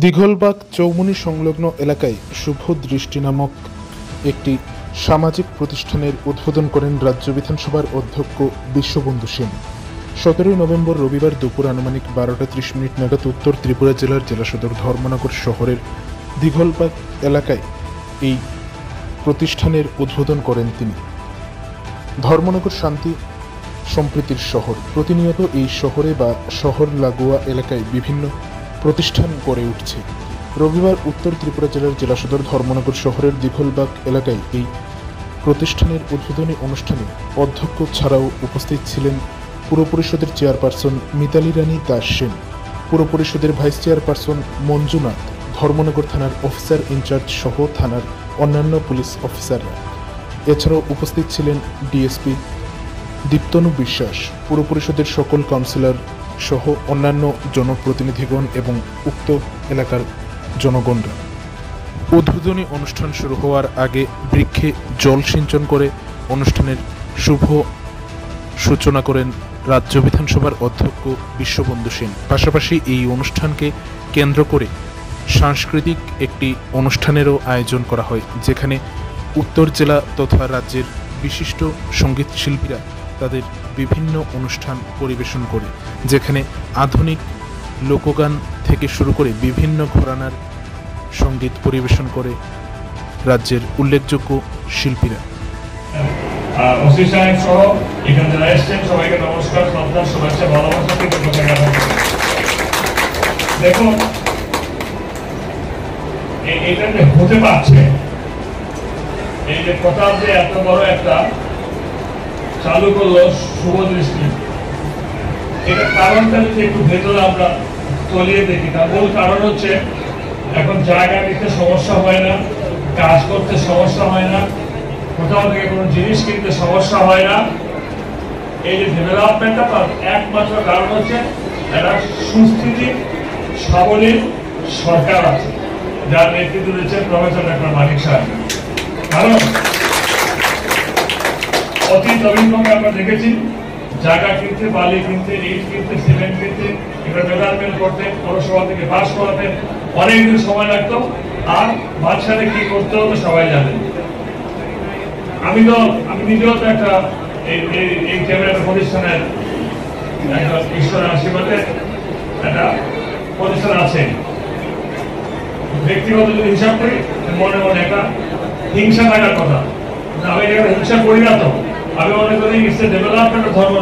দীঘলবাগ চৌমুহনী সংলগ্ন এলাকায় শুভ দৃষ্টি নামক একটি সামাজিক প্রতিষ্ঠানের উদ্বোধন করেন রাজ্য বিধানসভার অধ্যক্ষ বিশ্ববন্ধু সেন। 17 নভেম্বর রবিবার দুপুর আনুমানিক 12টা 30 মিনিট নাগাদ উত্তর ত্রিপুরা জেলার জেলা সদর ধর্মনগর শহরের দীঘলবাগ এলাকায় এই প্রতিষ্ঠানের উদ্বোধন করেন তিনি। ধর্মনগর শান্তি সম্প্রীতির শহর। প্রতিনিয়ত এই শহরে বা শহর লাগোয়া এলাকায় বিভিন্ন প্রতিষ্ঠান গড়ে উঠছে। রবিবার উত্তর ত্রিপুরা জেলার জেলা সদর ধর্মনগর শহরের দীঘলবাগ এলাকায় এই প্রতিষ্ঠানের উদ্বোধনী অনুষ্ঠানে অধ্যক্ষ ছাড়াও উপস্থিত ছিলেন পুর পরিষদের চেয়ারপারসন মিতালি রানী দাস সেন, পুর পরিষদের ভাইস চেয়ারপারসন মঞ্জুনাথ, ধর্মনগর থানার অফিসার ইনচার্জ সহ থানার অন্যান্য পুলিশ অফিসাররা। এছাড়াও উপস্থিত ছিলেন ডিএসপি দীপ্তনু বিশ্বাস, পুর পরিষদের সকল কাউন্সিলর সহ অন্যান্য জনপ্রতিনিধিগণ এবং উক্ত এলাকার জনগণরা। উদ্বোধনী অনুষ্ঠান শুরু হওয়ার আগে বৃক্ষে জল সিঞ্চন করে অনুষ্ঠানের শুভ সূচনা করেন রাজ্য বিধানসভার অধ্যক্ষ বিশ্ববন্ধু সেন। পাশাপাশি এই অনুষ্ঠানকে কেন্দ্র করে সাংস্কৃতিক একটি অনুষ্ঠানেরও আয়োজন করা হয়, যেখানে উত্তর জেলা তথা রাজ্যের বিশিষ্ট সঙ্গীত শিল্পীরা তাদের বিভিন্ন অনুষ্ঠান পরিবেশন করে, যেখানে আধুনিক লোকগান থেকে শুরু করে বিভিন্ন ঘরানার সঙ্গীত পরিবেশন করে রাজ্যের উল্লেখযোগ্য শিল্পীরা। সবাইকে নমস্কার, শুভেচ্ছা, ভালোবাসা দেখুন এটা যে হতে পারছে, এই যে প্রতাপ যে এত বড় একটা চালু করলো শুভ দৃষ্টি, এটার কারণটা যদি একটু ভেতরে আমরা তলিয়ে দেখি, তার মূল কারণ হচ্ছে এখন জায়গা নিতে সমস্যা হয় না, কাজ করতে সমস্যা হয় না, কোথাও থেকে কোনো জিনিস কিনতে সমস্যা হয় না। এই যে ডেভেলপমেন্টটা তার একমাত্র কারণ হচ্ছে একটা সুস্থিতি সাবলীল সরকার আছে, যার নেতৃত্ব দিচ্ছেন প্রফেসর ডক্টর মানিক সাহেব। কারণ অতীত অভিজ্ঞতা আমরা দেখেছি, জায়গা কিনতে, বালি কিনতে, ইট কিনতে, সিমেন্ট কিনতে, এটা মেজারমেন্ট করতে, পৌরসভা থেকে পাস করাতে অনেকদিন সময় লাগতো, আর মাঝখানে কি করতে হবে সবাই জানেন। আমি নিজেও তো একটা এই ক্যামেরা প্রতিষ্ঠানের একটা ঈশ্বরের আশীর্বাদে একটা প্রতিষ্ঠান আছে। ব্যক্তিগত যদি হিসাব করি, মনে মনে একটা হিংসা থাকার কথা, আমি এটা হিংসা করি না। তো আমি মনে করি ডেভেলপমেন্ট ধর্ম